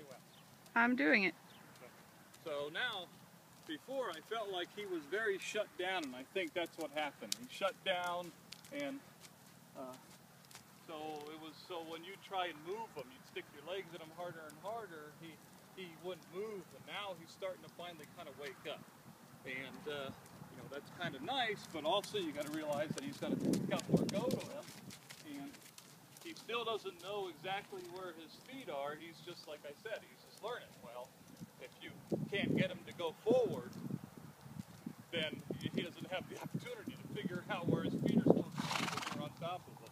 really well. I'm doing it. So now, before I felt like he was very shut down, and I think that's what happened. He shut down, and so when you try and move him, you'd stick your legs at him harder and harder, he wouldn't move, and now he's starting to finally kind of wake up. And you know, that's kind of nice, but also you got to realize that he's got more go to him, and he still doesn't know exactly where his feet are. He's just, like I said, he's just learning. Well, if you can't get him to go forward, then he doesn't have the opportunity to figure out where his feet are supposed to be when you're on top of him.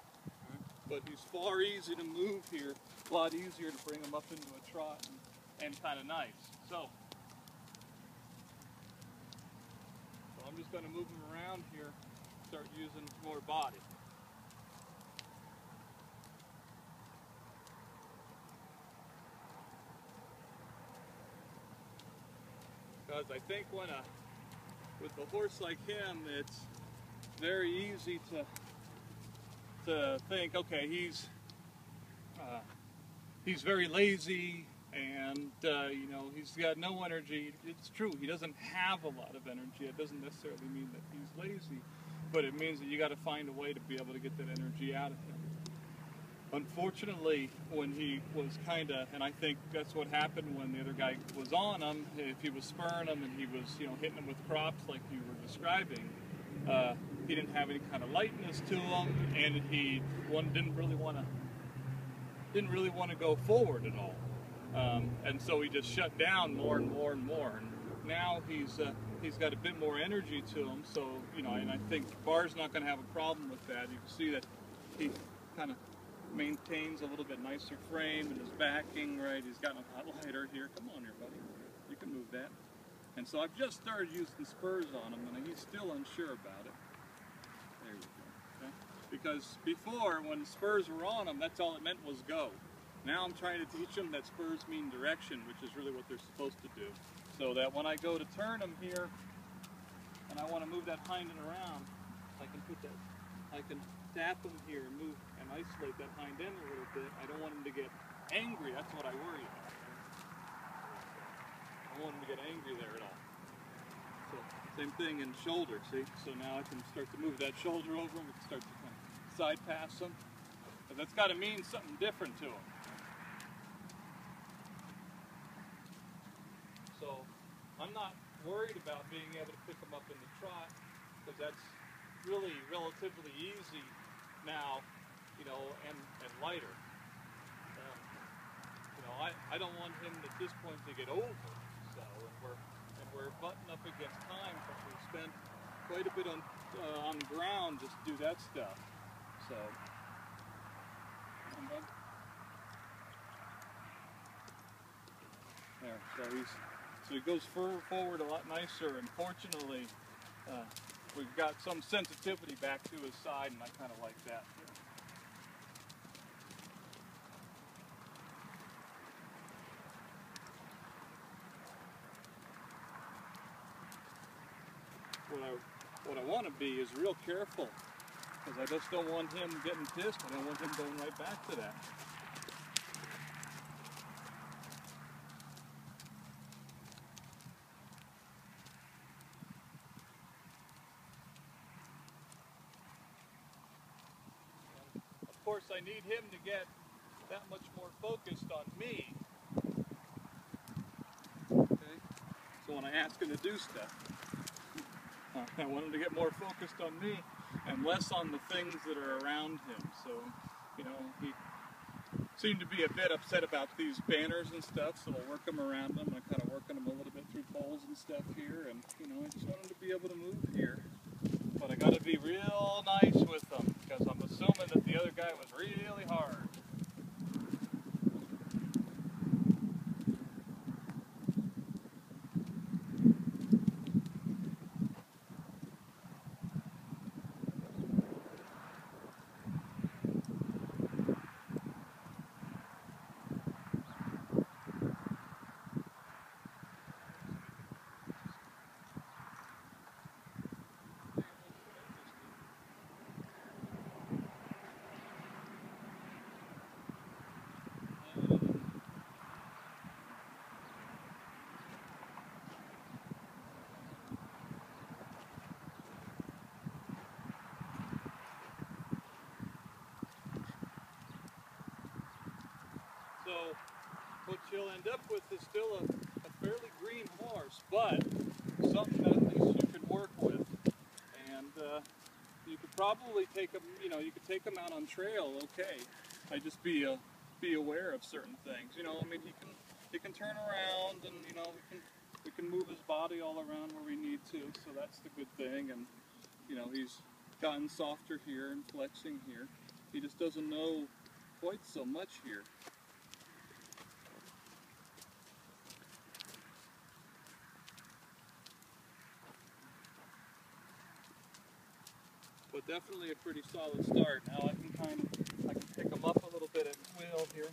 But he's far easy to move here, a lot easier to bring him up into a trot, and kind of nice. So I'm just going to move him around here, start using more body. Because I think with a horse like him, it's very easy to think, okay, he's very lazy, and you know, he's got no energy. It's true, he doesn't have a lot of energy. It doesn't necessarily mean that he's lazy, but it means that you got to find a way to be able to get that energy out of him. Unfortunately, when he was and I think that's what happened when the other guy was on him, if he was spurring him and he was, you know, hitting him with crops like you were describing, he didn't have any kind of lightness to him, and he didn't really want to go forward at all. And so he just shut down more and more and more. And now he's got a bit more energy to him, so, you know, and I think Bar's not going to have a problem with that. You can see that he kind of maintains a little bit nicer frame and his backing, right? He's gotten a lot lighter here. Come on here, buddy. You can move that. And so I've just started using spurs on him, and he's still unsure about it. There we go. Okay? Because before, when spurs were on him, that's all it meant was go. Now I'm trying to teach him that spurs mean direction, which is really what they're supposed to do. So that when I go to turn him here, and I want to move that hind end around, I can tap him here and move and isolate that hind end a little bit. I don't want him to get angry. That's what I worry about. I don't want him to get angry there at all. So same thing in shoulder, see? So now I can start to move that shoulder over him. We can start to kind of side pass him. But that's got to mean something different to him. So I'm not worried about being able to pick him up in the trot, because that's really relatively easy now, you know, and lighter. You know, I don't want him at this point to get over. So, and we're butting up against time, because we've spent quite a bit on the ground just to do that stuff. So, there. So he goes forward a lot nicer, and fortunately, we've got some sensitivity back to his side, and I kind of like that. What I want to be is real careful, because I just don't want him getting pissed. I don't want him going right back to that. Of course, I need him to get that much more focused on me. Okay? So when I ask him to do stuff, I want him to get more focused on me and less on the things that are around him. So, you know, he seemed to be a bit upset about these banners and stuff, so I'll work them around him. I'm kind of working him a little bit through poles and stuff here, and, you know, I just want him to be able to move here. But I got to be real nice with them, because I'm assuming that the other guy was really hard. So what you'll end up with is still a fairly green horse, but something that at least you can work with. And you could probably take them, you could take them out on trail, okay. I just be aware of certain things. I mean, he can turn around, and we can move his body all around where we need to. So that's the good thing. And he's gotten softer here and flexing here. He just doesn't know quite so much here. But definitely a pretty solid start. Now I can pick him up a little bit at will here.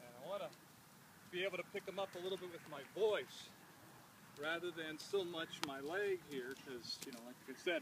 And I want to be able to pick him up a little bit with my voice rather than so much my leg here, because like I said,